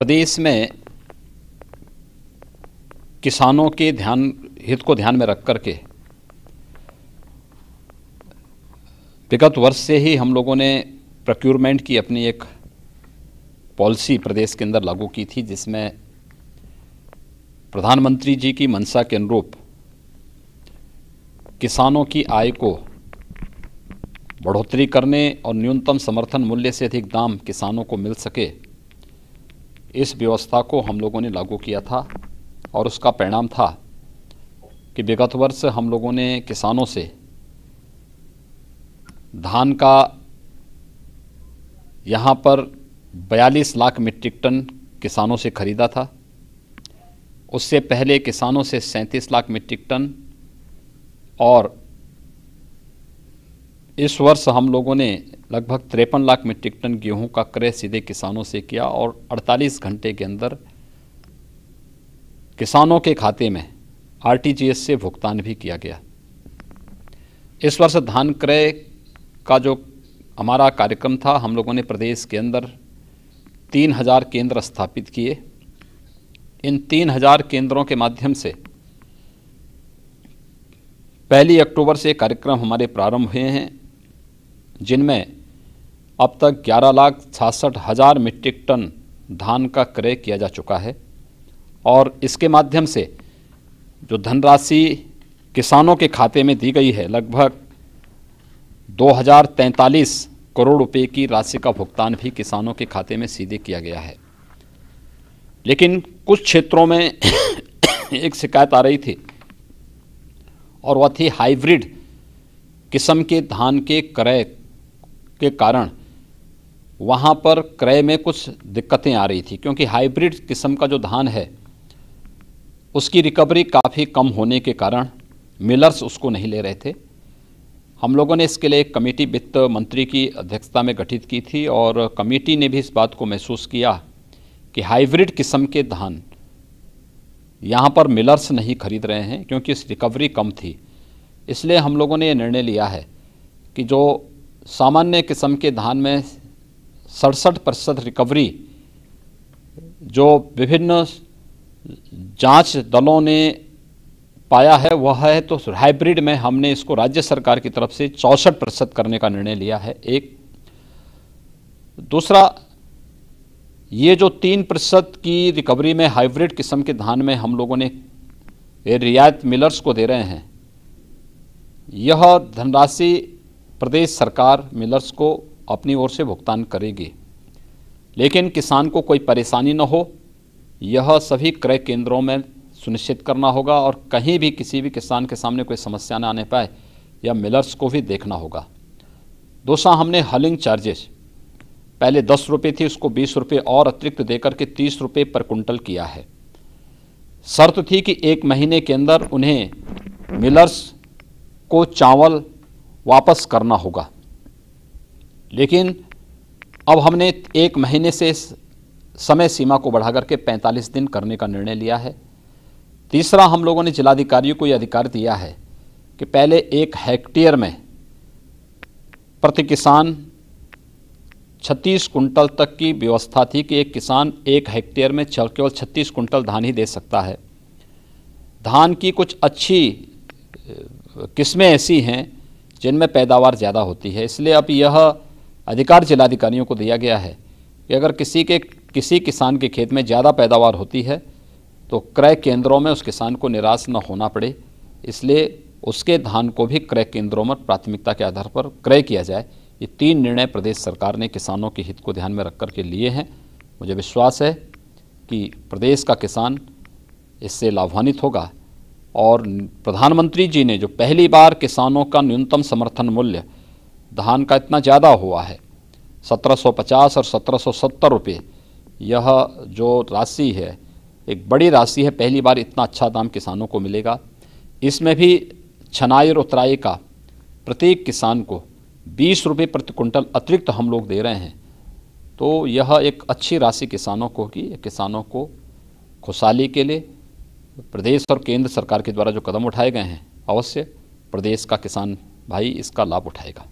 प्रदेश में किसानों के हित को ध्यान में रख करके विगत वर्ष से ही हम लोगों ने प्रोक्योरमेंट की अपनी एक पॉलिसी प्रदेश के अंदर लागू की थी, जिसमें प्रधानमंत्री जी की मंशा के अनुरूप किसानों की आय को बढ़ोतरी करने और न्यूनतम समर्थन मूल्य से अधिक दाम किसानों को मिल सके, इस व्यवस्था को हम लोगों ने लागू किया था। और उसका परिणाम था कि विगत वर्ष हम लोगों ने किसानों से धान का यहाँ पर 42 लाख मीट्रिक टन किसानों से खरीदा था। उससे पहले किसानों से 37 लाख मीट्रिक टन, और इस वर्ष हम लोगों ने लगभग 53 लाख मीट्रिक टन गेहूं का क्रय सीधे किसानों से किया और 48 घंटे के अंदर किसानों के खाते में आरटीजीएस से भुगतान भी किया गया। इस वर्ष धान क्रय का जो हमारा कार्यक्रम था, हम लोगों ने प्रदेश के अंदर 3000 केंद्र स्थापित किए। इन 3000 केंद्रों के माध्यम से 1 अक्टूबर से कार्यक्रम हमारे प्रारंभ हुए हैं, जिनमें अब तक 11,66,000 मीट्रिक टन धान का क्रय किया जा चुका है। और इसके माध्यम से जो धनराशि किसानों के खाते में दी गई है, लगभग 2043 करोड़ रुपए की राशि का भुगतान भी किसानों के खाते में सीधे किया गया है। लेकिन कुछ क्षेत्रों में एक शिकायत आ रही थी, और वह थी हाइब्रिड किस्म के धान के क्रय के कारण वहाँ पर क्रय में कुछ दिक्कतें आ रही थी, क्योंकि हाइब्रिड किस्म का जो धान है उसकी रिकवरी काफ़ी कम होने के कारण मिलर्स उसको नहीं ले रहे थे। हम लोगों ने इसके लिए एक कमेटी वित्त मंत्री की अध्यक्षता में गठित की थी, और कमेटी ने भी इस बात को महसूस किया कि हाइब्रिड किस्म के धान यहाँ पर मिलर्स नहीं खरीद रहे हैं, क्योंकि इस रिकवरी कम थी। इसलिए हम लोगों ने ये निर्णय लिया है कि जो सामान्य किस्म के धान में 67% रिकवरी जो विभिन्न जांच दलों ने पाया है वह है, तो हाइब्रिड में हमने इसको राज्य सरकार की तरफ से 64% करने का निर्णय लिया है। एक दूसरा, ये जो 3% की रिकवरी में हाइब्रिड किस्म के धान में हम लोगों ने रियायत मिलर्स को दे रहे हैं, यह धनराशि प्रदेश सरकार मिलर्स को अपनी ओर से भुगतान करेगी। लेकिन किसान को कोई परेशानी न हो, यह सभी क्रय केंद्रों में सुनिश्चित करना होगा, और कहीं भी किसी भी किसान के सामने कोई समस्या न आने पाए, यह मिलर्स को भी देखना होगा। दूसरा, हमने हलिंग चार्जेस पहले 10 रुपये थी, उसको 20 रुपये और अतिरिक्त देकर के 30 रुपये पर कुंटल किया है। शर्त थी कि 1 महीने के अंदर उन्हें मिलर्स को चावल वापस करना होगा, लेकिन अब हमने 1 महीने से समय सीमा को बढ़ाकर के 45 दिन करने का निर्णय लिया है। तीसरा, हम लोगों ने जिलाधिकारियों को यह अधिकार दिया है कि पहले 1 हेक्टेयर में प्रति किसान 36 कुंटल तक की व्यवस्था थी कि एक किसान 1 हेक्टेयर में केवल 36 कुंटल धान ही दे सकता है। धान की कुछ अच्छी किस्में ऐसी हैं जिनमें पैदावार ज़्यादा होती है, इसलिए अब यह अधिकार जिलाधिकारियों को दिया गया है कि अगर किसी किसान के खेत में ज़्यादा पैदावार होती है तो क्रय केंद्रों में उस किसान को निराश न होना पड़े, इसलिए उसके धान को भी क्रय केंद्रों में प्राथमिकता के आधार पर क्रय किया जाए। ये 3 निर्णय प्रदेश सरकार ने किसानों के हित को ध्यान में रख कर के लिए हैं। मुझे विश्वास है कि प्रदेश का किसान इससे लाभान्वित होगा, और प्रधानमंत्री जी ने जो पहली बार किसानों का न्यूनतम समर्थन मूल्य धान का इतना ज़्यादा हुआ है, 1750 और 1770 रुपये, यह जो राशि है एक बड़ी राशि है। पहली बार इतना अच्छा दाम किसानों को मिलेगा। इसमें भी छनाई और उतराई का प्रत्येक किसान को 20 रुपये प्रति कुंटल अतिरिक्त हम लोग दे रहे हैं, तो यह एक अच्छी राशि किसानों को होगी। किसानों को खुशहाली के लिए प्रदेश और केंद्र सरकार के द्वारा जो कदम उठाए गए हैं, अवश्य प्रदेश का किसान भाई इसका लाभ उठाएगा।